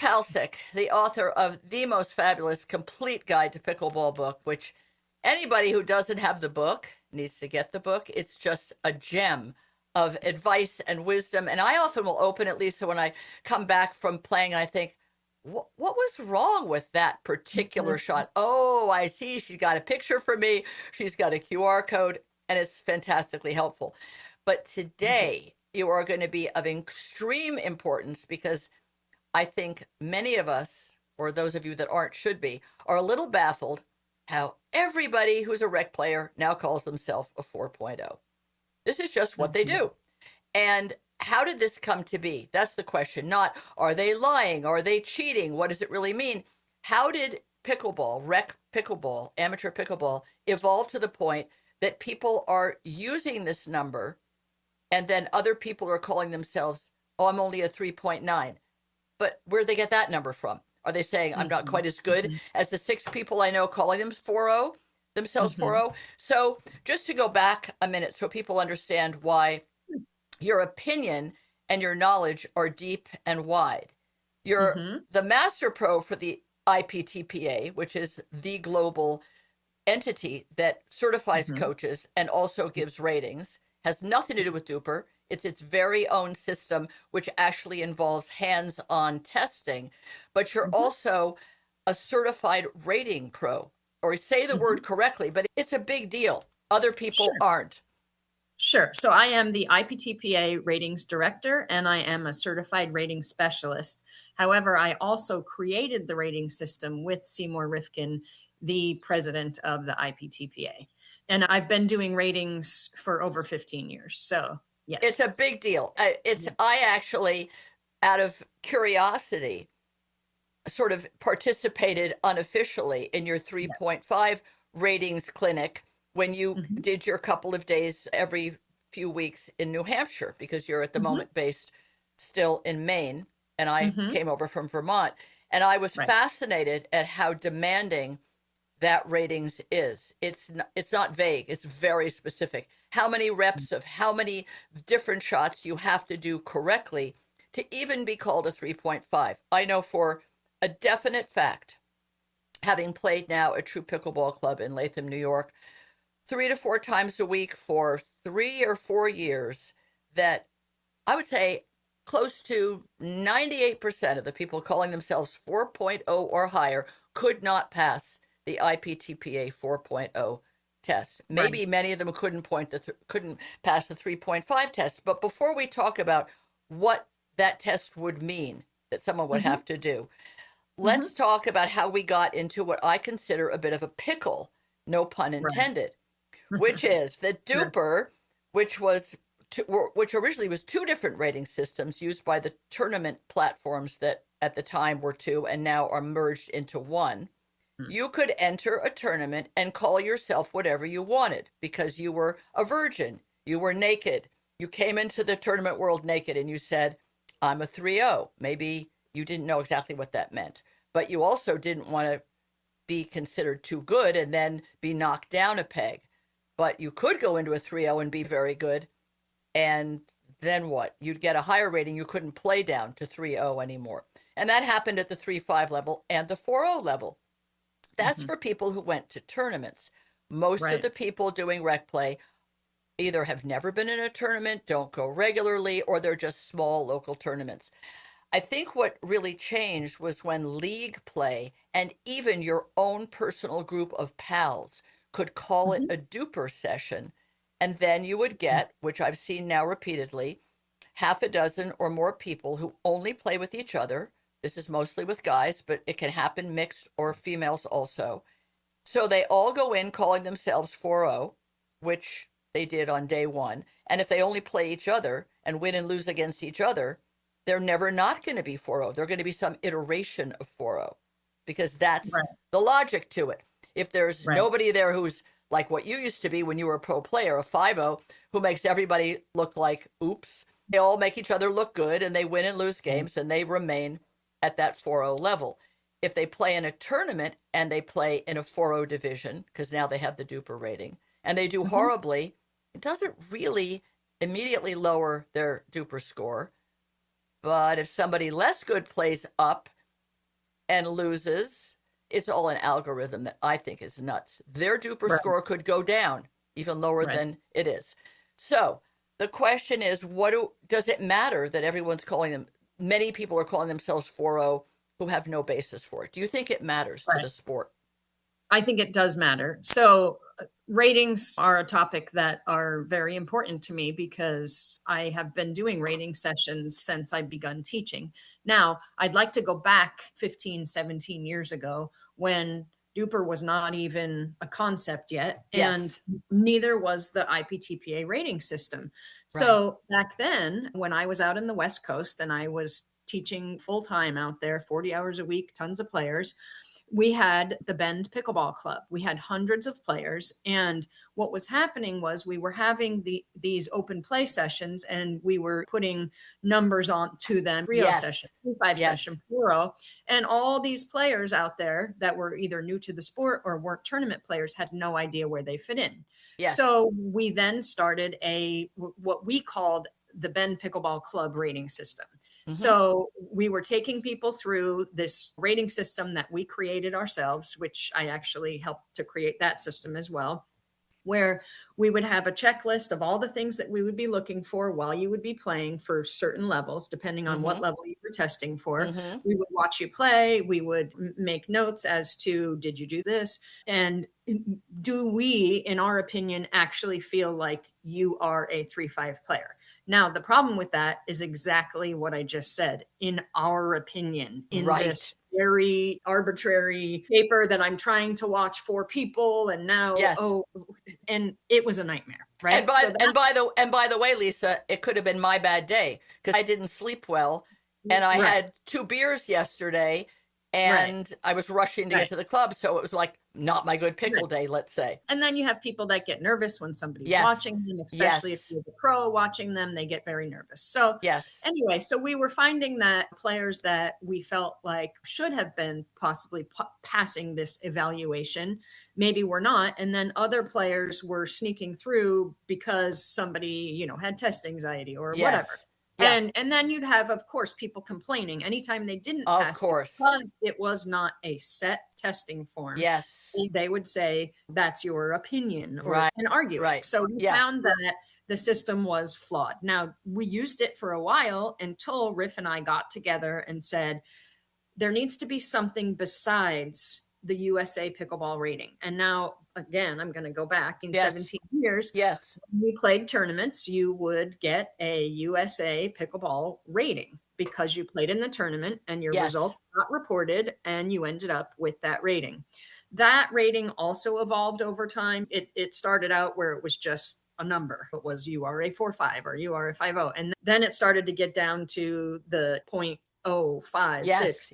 Palcic, the author of the most fabulous complete guide to pickleball book, which anybody who doesn't have the book needs to get the book. It's just a gem of advice and wisdom. And I often will open it, Lisa, when I come back from playing, and I think, what was wrong with that particular shot? Oh, I see. She's got a picture for me. She's got a QR code, and it's fantastically helpful. But today, you are going to be of extreme importance because I think many of us, or those of you that aren't should be, are a little baffled how everybody who's a rec player now calls themselves a 4.0. This is just what they do. And how did this come to be? That's the question. Not, are they lying? Are they cheating? What does it really mean? How did pickleball, rec pickleball, amateur pickleball, evolve to the point that people are using this number and then other people are calling themselves, oh, I'm only a 3.9. But where'd they get that number from? Are they saying I'm not quite as good as the 6 people I know calling themselves 4.0? So just to go back a minute so people understand why your opinion and your knowledge are deep and wide. You're the master pro for the IPTPA, which is the global entity that certifies coaches and also gives ratings. Has nothing to do with Dupr. It's its very own system, which actually involves hands-on testing. But you're also a certified rating pro, or say the word correctly, but it's a big deal. Other people aren't. Sure. So I am the IPTPA ratings director, and I am a certified rating specialist. However, I also created the rating system with Seymour Rifkin, the president of the IPTPA. And I've been doing ratings for over 15 years. So yes. It's a big deal. I actually, out of curiosity, sort of participated unofficially in your 3.5 ratings clinic when you did your couple of days every few weeks in New Hampshire, because you're at the moment based still in Maine, and I came over from Vermont. And I was fascinated at how demanding that ratings is. It's not vague. It's very specific. How many reps of how many different shots you have to do correctly to even be called a 3.5. I know for a definite fact, having played now at True Pickleball Club in Latham, New York, 3 to 4 times a week for 3 or 4 years, that I would say close to 98% of the people calling themselves 4.0 or higher could not pass the IPTPA 4.0 test. Maybe many of them couldn't pass the 3.5 test. But before we talk about what that test would mean that someone would have to do, let's talk about how we got into what I consider a bit of a pickle, no pun intended, which is that Dupr, which originally was 2 different rating systems used by the tournament platforms that at the time were 2 and now are merged into 1. You could enter a tournament and call yourself whatever you wanted because you were a virgin, you were naked, you came into the tournament world naked and you said, I'm a 3.0. Maybe you didn't know exactly what that meant, but you also didn't want to be considered too good and then be knocked down a peg. But you could go into a 3.0 and be very good. And then what? You'd get a higher rating. You couldn't play down to 3.0 anymore. And that happened at the 3.5 level and the 4.0 level. That's for people who went to tournaments. Most of the people doing rec play either have never been in a tournament, don't go regularly, or they're just small local tournaments. I think what really changed was when league play and even your own personal group of pals could call it a Dupr session. And then you would get, which I've seen now repeatedly, half a dozen or more people who only play with each other. This is mostly with guys, but it can happen mixed or females also. So they all go in calling themselves 4.0, which they did on day 1. And if they only play each other and win and lose against each other, they're never not going to be 4.0. They're going to be some iteration of 4.0 because that's the logic to it. If there's nobody there who's like what you used to be when you were a pro player, a 5.0, who makes everybody look like, oops, they all make each other look good and they win and lose games and they remain at that 4.0 level. If they play in a tournament and they play in a 4.0 division, because now they have the Dupr rating, and they do horribly, it doesn't really immediately lower their Dupr score. But if somebody less good plays up and loses, it's all an algorithm that I think is nuts. Their Dupr score could go down even lower than it is. So the question is, does it matter that everyone's calling them, many people are calling themselves 4.0 who have no basis for it? Do you think it matters to the sport? I think it does matter. So ratings are a topic that are very important to me because I have been doing rating sessions since I've begun teaching. Now, I'd like to go back 15, 17 years ago when Dupr was not even a concept yet, and neither was the IPTPA rating system. So back then, when I was out in the West Coast and I was teaching full time out there, 40 hours a week, tons of players, we had the Bend Pickleball Club. We had hundreds of players. And what was happening was we were having these open play sessions and we were putting numbers on to them, 3.0 session, 3.5 session, 4.0. And all these players out there that were either new to the sport or weren't tournament players had no idea where they fit in. So we then started what we called the Bend Pickleball Club rating system. So we were taking people through this rating system that we created ourselves, which I actually helped to create that system as well, where we would have a checklist of all the things that we would be looking for while you would be playing for certain levels, depending on what level you were testing for. We would watch you play. We would make notes as to, did you do this? And do we, in our opinion, actually feel like you are a 3.5 player? Now, the problem with that is exactly what I just said, in our opinion, in this very arbitrary paper that I'm trying to watch for people. And now, and it was a nightmare, right? And by the way, Lisa, it could have been my bad day because I didn't sleep well and I had 2 beers yesterday and I was rushing to get to the club. So it was like not my good pickle day, let's say. And then you have people that get nervous when somebody's watching them, especially if you're the pro watching them, they get very nervous. So anyway, so we were finding that players that we felt like should have been possibly passing this evaluation, maybe were not. And then other players were sneaking through because somebody, had test anxiety or whatever. And then you'd have, of course, people complaining anytime they didn't pass because it was not a set testing form. They would say, that's your opinion and argue it. So we found that the system was flawed. Now, we used it for a while until Riff and I got together and said, there needs to be something besides the USA pickleball rating. And now, again, I'm going to go back in 17 years. When we played tournaments, you would get a USA pickleball rating because you played in the tournament and your results got reported and you ended up with that rating. That rating also evolved over time. It started out where it was just a number. It was you are a 4.5 or you are a 5.0. And then it started to get down to the 0.05, 6,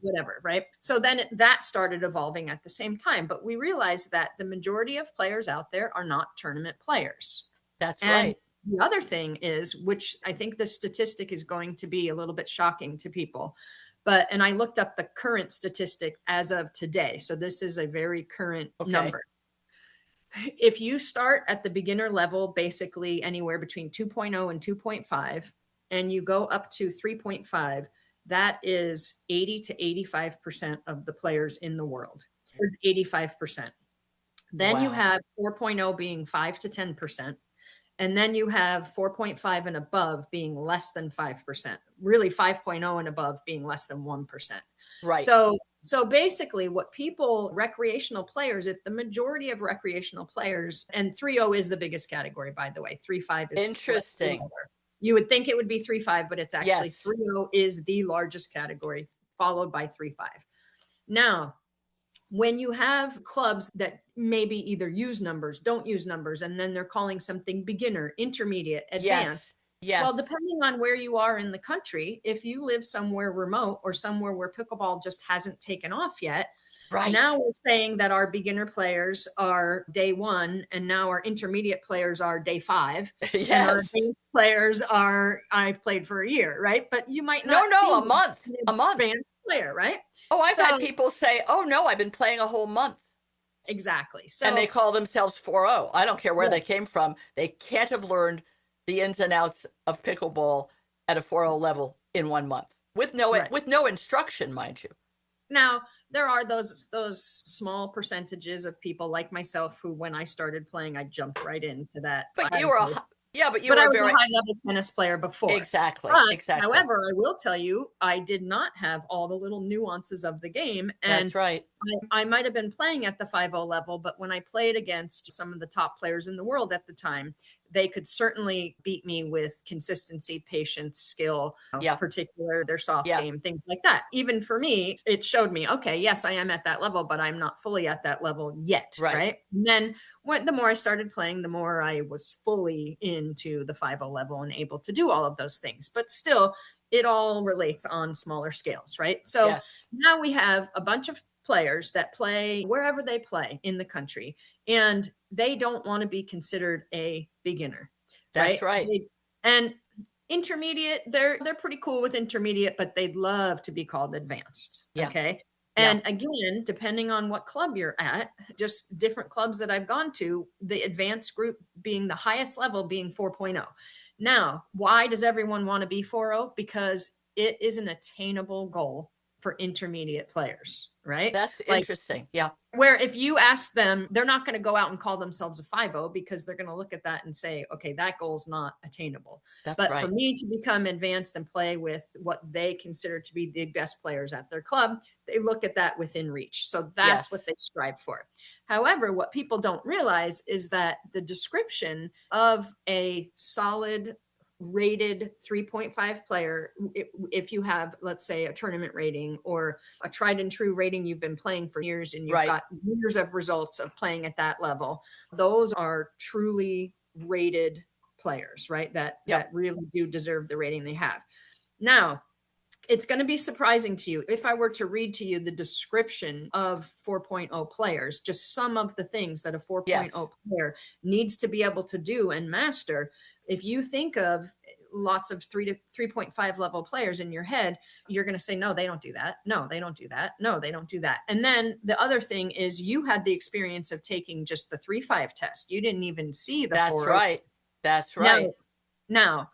whatever, right? So then that started evolving at the same time. But we realized that the majority of players out there are not tournament players. That's right. The other thing is, which I think the statistic is going to be a little bit shocking to people, and I looked up the current statistic as of today. So this is a very current number. If you start at the beginner level, basically anywhere between 2.0 and 2.5, and you go up to 3.5, that is 80 to 85% of the players in the world. It's 85%. Then you have 4.0 being 5 to 10%. And then you have 4.5 and above being less than 5%, really 5.0 and above being less than 1%. Right. So basically what recreational players, if the majority of recreational players, and 3.0 is the biggest category, by the way, 3.5 is interesting. You would think it would be 3.5, but it's actually 3.0 is the largest category, followed by 3.5. Now, when you have clubs that maybe either use numbers, don't use numbers, and then they're calling something beginner, intermediate, advanced. Well, depending on where you are in the country, if you live somewhere remote or somewhere where pickleball just hasn't taken off yet, now we're saying that our beginner players are day 1, and now our intermediate players are day 5. And our advanced players are, I've played for a year, right? But you might not. No, a month. Advanced player, right? Oh, I've had people say, oh, no, I've been playing a whole month. Exactly. So, and they call themselves 4.0. I don't care where they came from. They can't have learned the ins and outs of pickleball at a 4.0 level in 1 month with no instruction, mind you. Now, there are those small percentages of people like myself who, when I started playing, I jumped right into that. But you were yeah, but you But were I a was a very high level tennis player before. exactly, But exactly. however, I will tell you, I did not have all the little nuances of the game. And That's right. I might have been playing at the 5-0 level, but when I played against some of the top players in the world at the time, they could certainly beat me with consistency, patience, skill, Yeah, particular, their soft yeah, game, things like that. Even for me, it showed me, okay, yes, I am at that level, but I'm not fully at that level yet, right. right? And then the more I started playing, the more I was fully into the 5-0 level and able to do all of those things. But still, it all relates on smaller scales, right? So Yes, now we have a bunch of players that play wherever they play in the country, and they don't want to be considered a beginner, that's right? right. And intermediate, they're pretty cool with intermediate, but they'd love to be called advanced. Yeah, Okay. yeah. And again, depending on what club you're at, just different clubs that I've gone to, the advanced group being the highest level being 4.0. Now, why does everyone want to be 4.0? Because it is an attainable goal for intermediate players, right? That's Like, interesting. Yeah, where if you ask them, they're not going to go out and call themselves a 5-0 because they're going to look at that and say, okay, that goal's not attainable. that's But for right. me to become advanced and play with what they consider to be the best players at their club, they look at that within reach. So that's what Yes, they strive for. However, what people don't realize is that the description of a solid rated 3.5 player, if you have, let's say, a tournament rating or a tried and true rating, you've been playing for years and you've right. got years of results of playing at that level, those are truly rated players, right? That Yep. really do deserve the rating they have. Now, it's going to be surprising to you if I were to read to you the description of 4.0 players, just some of the things that a 4.0 Yes, player needs to be able to do and master. If you think of lots of 3.5 level players in your head, you're going to say, no, they don't do that. No, they don't do that. No, they don't do that. And then the other thing is you had the experience of taking just the 3.5 test. You didn't even see the that's 4.0 right. test. That's Now, right. now,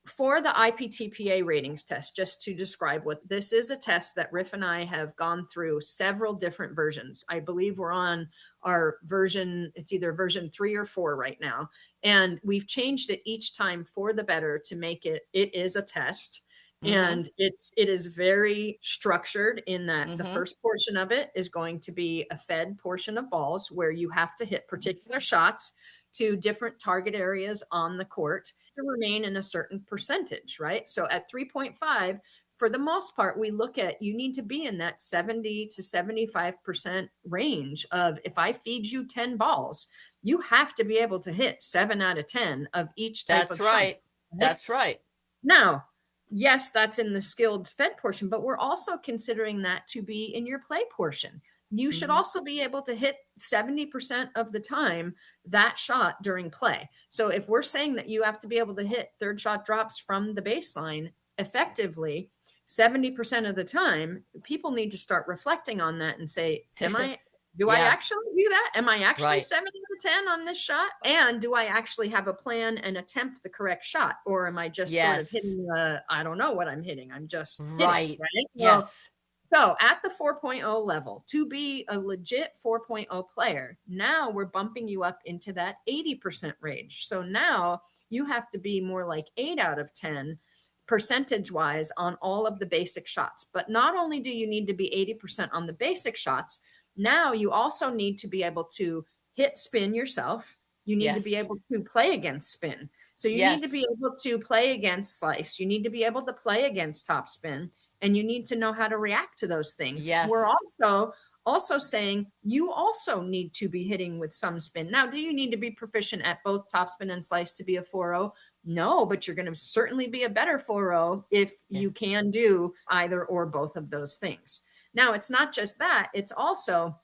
for the IPTPA ratings test, just to describe what this is, a test that Riff and I have gone through several different versions. I believe we're on our version, it's either version 3 or 4 right now. And we've changed it each time for the better to make it is a test. Mm-hmm. And it is very structured in that the Mm-hmm. first portion of it is going to be a fed portion of balls where you have to hit particular shots to different target areas on the court to remain in a certain percentage, right? So at 3.5, for the most part, we look at you need to be in that 70 to 75% range of if I feed you 10 balls, you have to be able to hit 7 out of 10 of each type That's of shot. right. Right? That's right. Now, yes, that's in the skilled fed portion, but we're also considering that to be in your play portion. You should Mm-hmm. also be able to hit 70% of the time that shot during play. So if we're saying that you have to be able to hit third shot drops from the baseline effectively 70% of the time, people need to start reflecting on that and say, do I Yeah, actually do that? Am I actually right. 7 out of 10 on this shot? And do I actually have a plan and attempt the correct shot? Or am I just sort of Yes, hitting I don't know what I'm hitting. I'm just hitting, right. right? Well, Yes, so at the 4.0 level, to be a legit 4.0 player, now we're bumping you up into that 80% range. So now you have to be more like 8 out of 10 percentage wise on all of the basic shots. But not only do you need to be 80% on the basic shots, now you also need to be able to hit spin yourself. You need to be yes, able to play against spin. So you need to be yes, able to play against slice. You need to be able to play against top spin and you need to know how to react to those things. We're yes, also saying you also need to be hitting with some spin. Now, do you need to be proficient at both topspin and slice to be a 4.0? No, but you're going to certainly be a better 4.0 if yeah. you can do either or both of those things. Now, it's not just that, it's also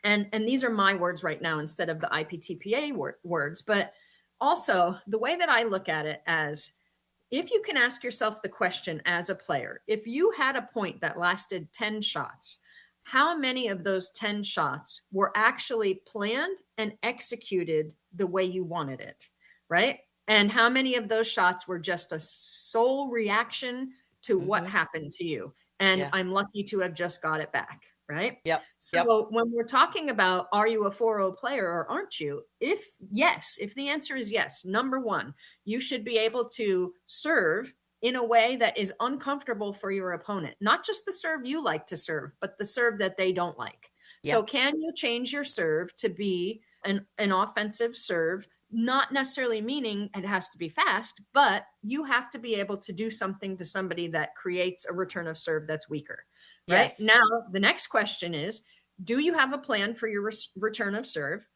and these are my words right now instead of the IPTPA words, but also the way that I look at it as if you can ask yourself the question as a player, if you had a point that lasted 10 shots, how many of those 10 shots were actually planned and executed the way you wanted it, right? And how many of those shots were just a sole reaction to what Mm-hmm. happened to you? and Yeah. I'm lucky to have just got it back, right? Yep. Yep. So when we're talking about, are you a 4-0 player or aren't you? If yes, if the answer is yes, number one, you should be able to serve in a way that is uncomfortable for your opponent. Not just the serve you like to serve, but the serve that they don't like. So Yep. can you change your serve to be an offensive serve? Not necessarily meaning it has to be fast, but you have to be able to do something to somebody that creates a return of serve that's weaker. Right Yes. now, the next question is, do you have a plan for your return of serve?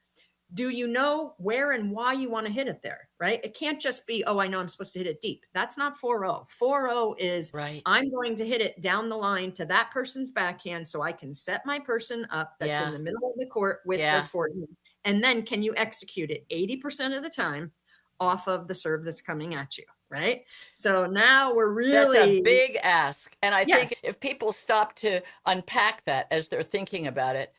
Do you know where and why you want to hit it there? Right? It can't just be, oh, I know I'm supposed to hit it deep. That's not 4-0. 4-0 is, Right. I'm going to hit it down the line to that person's backhand so I can set my person up that's in Yeah. the middle of the court with their Yeah. forehand. And then can you execute it 80% of the time off of the serve that's coming at you? Right? So now we're That's a really, big ask. And I yes, think if people stop to unpack that as they're thinking about it,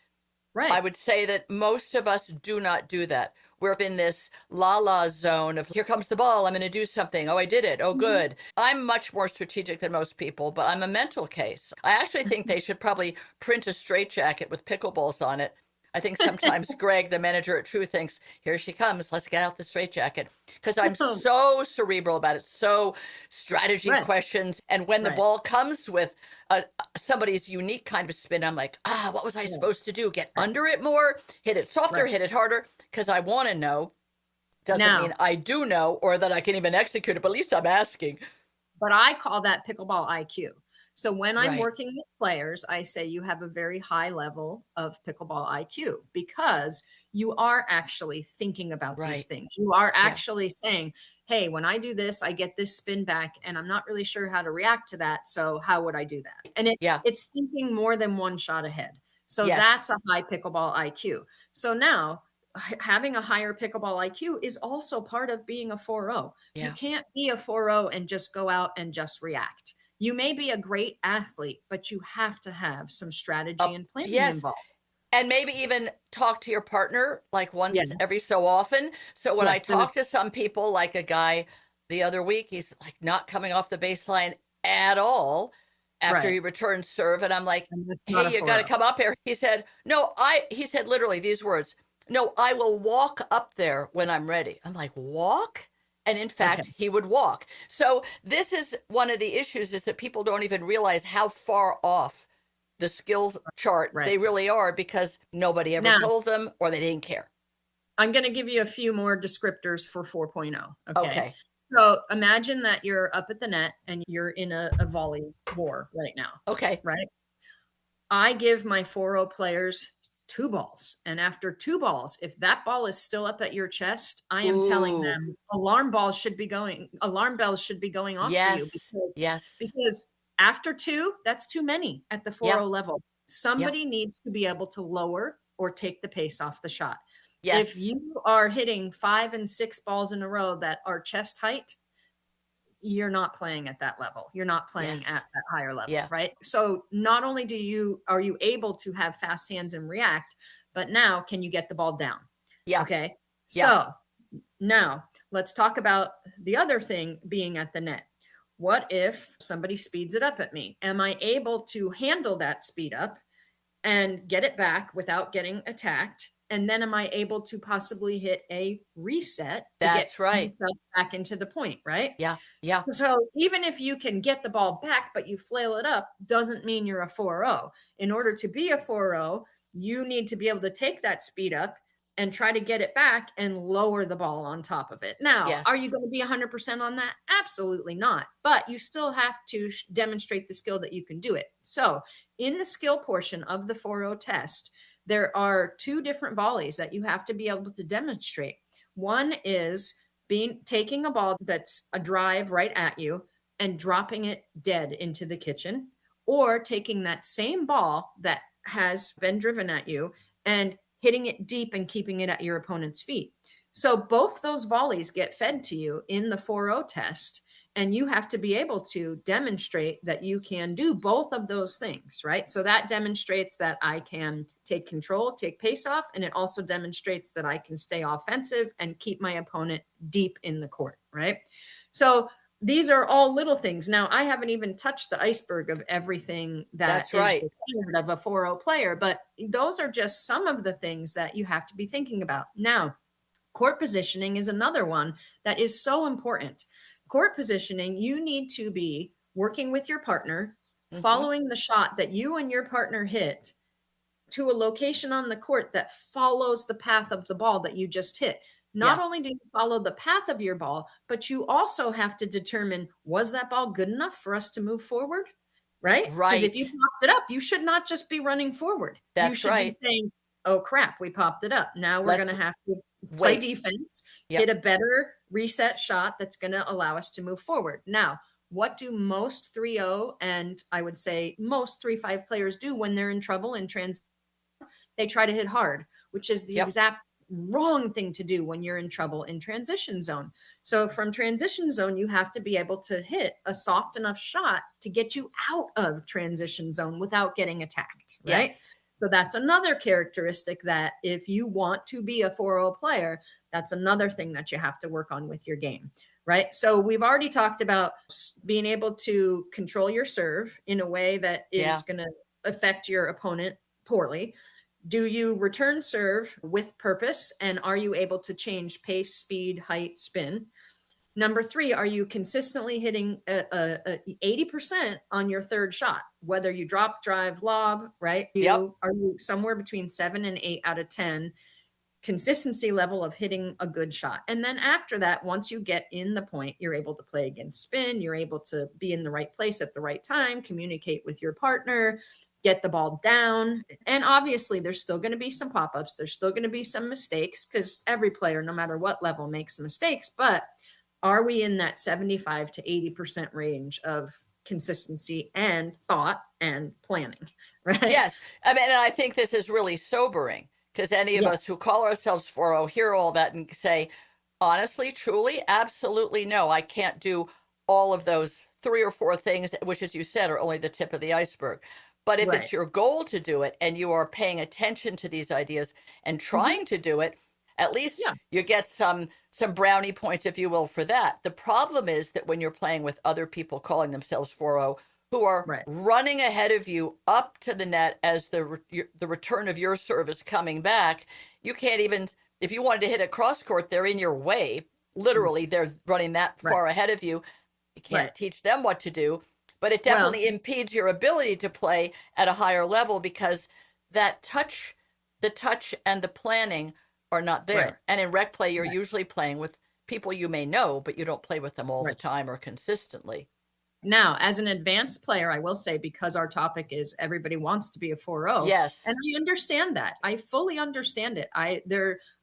I right. would say that most of us do not do that. We're in this la la zone of here comes the ball. I'm going to do something. Oh, I did it. Oh, Mhm. good. I'm much more strategic than most people, but I'm a mental case. I actually think they should probably print a straitjacket with pickleballs on it. I think sometimes Greg, the manager at True, thinks, here she comes. Let's get out the straitjacket. Because I'm so cerebral about it. So strategy Right, questions. And when the right, ball comes with somebody's unique kind of spin, I'm like, what was I right, supposed to do? Get right, under it more, hit it softer, right. hit it harder, because I want to know. Doesn't mean Now, I do know or that I can even execute it, but at least I'm asking. but I call that pickleball IQ. So when I'm Right, working with players, I say you have a very high level of pickleball IQ because you are actually thinking about these right. things. You are Yeah, actually saying, hey, when I do this, I get this spin back and I'm not really sure how to react to that. So how would I do that? And it's yeah, it's thinking more than one shot ahead. So that's yes, a high pickleball IQ. So now having a higher pickleball IQ is also part of being a 4-0. You yeah. can't be a 4-0 and just go out and just react. You may be a great athlete, but you have to have some strategy and planning Yes. involved. And maybe even talk to your partner like once Yes. every so often. So when I Yes. Then talk it's to some people, like a guy the other week, he's like not coming off the baseline at all after right. he returns serve. And I'm like, And that's not hey, a you got to 4-0. come up here. He said, no, he said literally these words, no, I will walk up there when I'm ready. I'm like, walk? And in Okay. fact, he would walk. So this is one of the issues is that people don't even realize how far off the skills chart Right. they really are because nobody ever Now, told them or they didn't care. I'm going to give you a few more descriptors for 4.0. Okay. Okay. So imagine that you're up at the net and you're in a volley war right now, Okay. right? I give my 4-0 players two balls. And after two balls, if that ball is still up at your chest, I am telling Ooh. them alarm bells should be going off for you Yes. Yes. because after two, that's too many at the Yeah. 4-0 level. Yeah. Somebody needs to be able to lower or take the pace off the shot. If Yes. you are hitting 5 and 6 balls in a row that are chest height, you're not playing at that level. You're not playing Yes. at that higher level, Yeah. right? So not only are you able to have fast hands and react, but now can you get the ball down? Yeah. Okay. Yeah. So now let's talk about the other thing being at the net. What if somebody speeds it up at me? Am I able to handle that speed up and get it back without getting attacked? And then am I able to possibly hit a reset to get That's right. myself back into the point, right? Yeah. Yeah. So even if you can get the ball back, but you flail it up, doesn't mean you're a 4-0. In order to be a 4-0, you need to be able to take that speed up and try to get it back and lower the ball on top of it. Now, are you Yes. going to be 100% on that? Absolutely not. But you still have to demonstrate the skill that you can do it. So in the skill portion of the 4-0 test, there are two different volleys that you have to be able to demonstrate. One is taking a ball that's a drive right at you and dropping it dead into the kitchen, or taking that same ball that has been driven at you and hitting it deep and keeping it at your opponent's feet. So both those volleys get fed to you in the 4-0 test, and you have to be able to demonstrate that you can do both of those things, right? So that demonstrates that I can take control, take pace off, and it also demonstrates that I can stay offensive and keep my opponent deep in the court, right? So these are all little things. Now, I haven't even touched the iceberg of everything that That's is right. required of a 4-0 player, but those are just some of the things that you have to be thinking about. Now, court positioning is another one that is so important. Court positioning, you need to be working with your partner, Hmm. following the shot that you and your partner hit to a location on the court that follows the path of the ball that you just hit. Not Yeah. only do you follow the path of your ball, but you also have to determine, was that ball good enough for us to move forward? Right? Because if you Right. popped it up, you should not just be running forward. You That's should be right. saying, oh crap, we popped it up. Now we're going Let's to have to play wait. defense, hit Yep. a better reset shot that's going to allow us to move forward. Now, what do most 3-0 and I would say most 3-5 players do when they're in trouble in transition? They try to hit hard, which is the Yep. exact wrong thing to do when you're in trouble in transition zone. So from transition zone, you have to be able to hit a soft enough shot to get you out of transition zone without getting attacked, right? Yes. So that's another characteristic that if you want to be a 4-0 player, that's another thing that you have to work on with your game, right? So we've already talked about being able to control your serve in a way that Yeah. is going to affect your opponent poorly. Do you return serve with purpose? And are you able to change pace, speed, height, spin? Number three, are you consistently hitting 80% on your third shot? Whether you drop, drive, lob, right? Yep. Are you somewhere between 7 and 8 out of 10 consistency level of hitting a good shot? And then after that, once you get in the point, you're able to play against spin, you're able to be in the right place at the right time, communicate with your partner, get the ball down. And obviously, there's still going to be some pop ups, there's still going to be some mistakes because every player, no matter what level, makes mistakes. But are we in that 75 to 80% range of consistency and thought and planning? Right? Yes. I mean, and I think this is really sobering because any of us Yes. who call ourselves 4-0 hear all that and say, honestly, truly, absolutely no, I can't do all of those three or four things, which, as you said, are only the tip of the iceberg. But if Right. it's your goal to do it and you are paying attention to these ideas and Hmm. trying to do it, at least Yeah. you get some brownie points, if you will, for that. The problem is that when you're playing with other people calling themselves 4-0 who are Right. running ahead of you up to the net as the return of your service coming back, you can't even, if you wanted to hit a cross court, they're in your way. Literally, they're running that Right. far ahead of you. You Right. can't teach them what to do, but it Well, definitely impedes your ability to play at a higher level because that touch, the touch and the planning are not right. there. And in rec play, you're Right. usually playing with people you may know, but you don't play with them all the Right. time or consistently. Now, as an advanced player, I will say, because our topic is everybody wants to be a 4-0, Yes. and I understand that. I fully understand it. I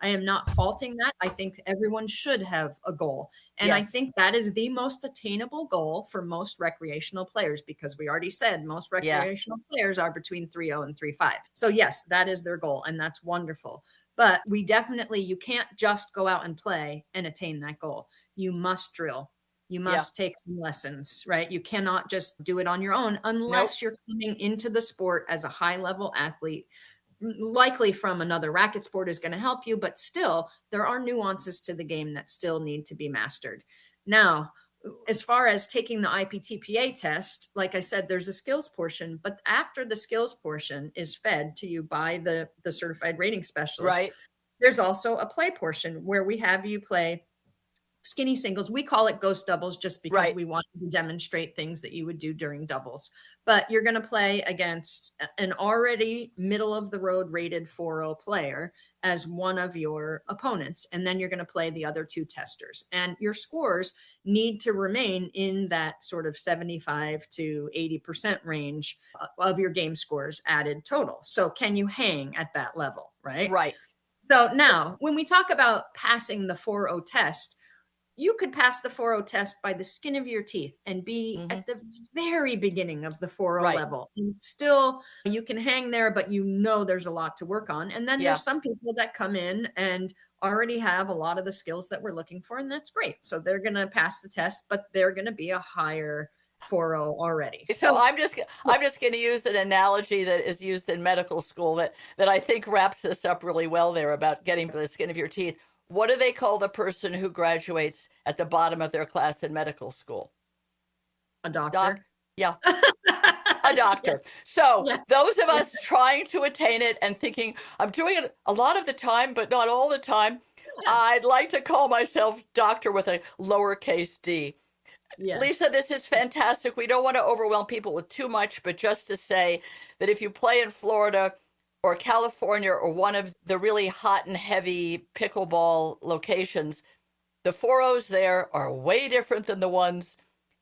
am not faulting that. I think everyone should have a goal. And I Yes. think that is the most attainable goal for most recreational players, because we already said most Yeah. recreational players are between 3-0 and 3-5. So yes, that is their goal, and that's wonderful. But we definitely, you can't just go out and play and attain that goal. You must drill, you Yeah. must take some lessons, right? You cannot just do it on your own Nope. unless you're coming into the sport as a high level athlete. Likely from another racket sport is going to help you, but still, there are nuances to the game that still need to be mastered. Now, as far as taking the IPTPA test, like I said, there's a skills portion, but after the skills portion is fed to you by the certified rating specialist, Right. there's also a play portion where we have you play skinny singles. We call it ghost doubles just because Right. we want to demonstrate things that you would do during doubles. But you're going to play against an already middle of the road rated 4-0 player as one of your opponents. And then you're going to play the other two testers. And your scores need to remain in that sort of 75 to 80% range of your game scores added total. So can you hang at that level, right? Right. So now, when we talk about passing the 4-0 test, you could pass the 4-0 test by the skin of your teeth and be Hmm. at the very beginning of the 4-0 Right. level. And still, you can hang there, but you know there's a lot to work on. And then Yeah. there's some people that come in and already have a lot of the skills that we're looking for, and that's great. So they're going to pass the test, but they're going to be a higher 4-0 already. So So, I'm just going to use an analogy that is used in medical school that I think wraps this up really well there about getting to the skin of your teeth. What do they call the person who graduates at the bottom of their class in medical school? A doctor. Yeah. A doctor. Yeah. So Yeah. those of us trying to attain it and thinking, I'm doing it a lot of the time, but not all the time, Yeah. I'd like to call myself doctor with a lowercase d. Yes. Lisa, this is fantastic. We don't want to overwhelm people with too much, but just to say that if you play in Florida or California or one of the really hot and heavy pickleball locations, the 4-0s there are way different than the ones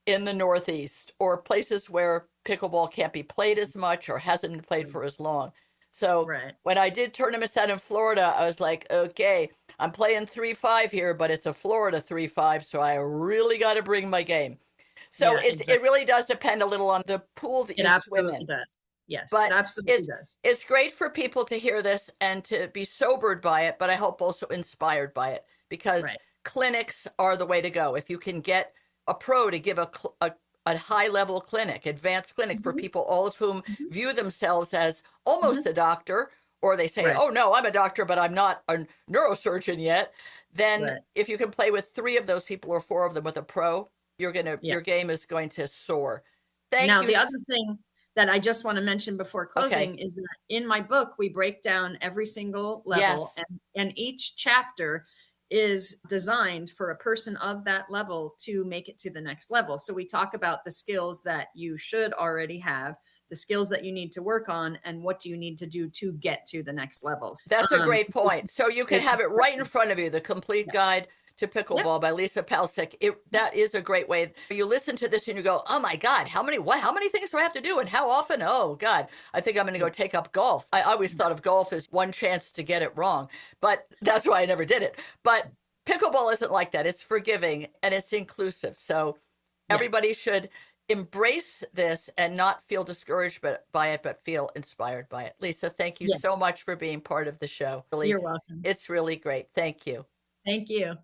in the Northeast or places where pickleball can't be played as much or hasn't been played for as long. So when I did tournaments out in Florida, I was like, okay, I'm playing 3-5 here, but it's a Florida 3-5, so I really got to bring my game. So it really does depend a little on the pool that you swim in. It absolutely does. Yes, but it absolutely does. It's great for people to hear this and to be sobered by it, but I hope also inspired by it, because clinics are the way to go. If you can get a pro to give a high level clinic, advanced clinic for people, all of whom view themselves as almost a doctor, or they say, oh no, I'm a doctor, but I'm not a neurosurgeon yet. Then if you can play with 3 of those people or 4 of them with a pro, your game is going to soar. Thank you. Now, the other thing that I just want to mention before closing is that in my book, we break down every single level, and each chapter is designed for a person of that level to make it to the next level. So we talk about the skills that you should already have, the skills that you need to work on, and what do you need to do to get to the next level. That's a great point. So you can have it right in front of you, the complete guide to pickleball by Lisa Palcic. That is a great way. You listen to this and you go, oh my God, how many things do I have to do and how often? Oh God, I think I'm going to go take up golf. I always thought of golf as one chance to get it wrong, but that's why I never did it. But pickleball isn't like that. It's forgiving and it's inclusive. So everybody should embrace this and not feel discouraged by it, but feel inspired by it. Lisa, thank you so much for being part of the show. Really, you're welcome. It's really great. Thank you. Thank you.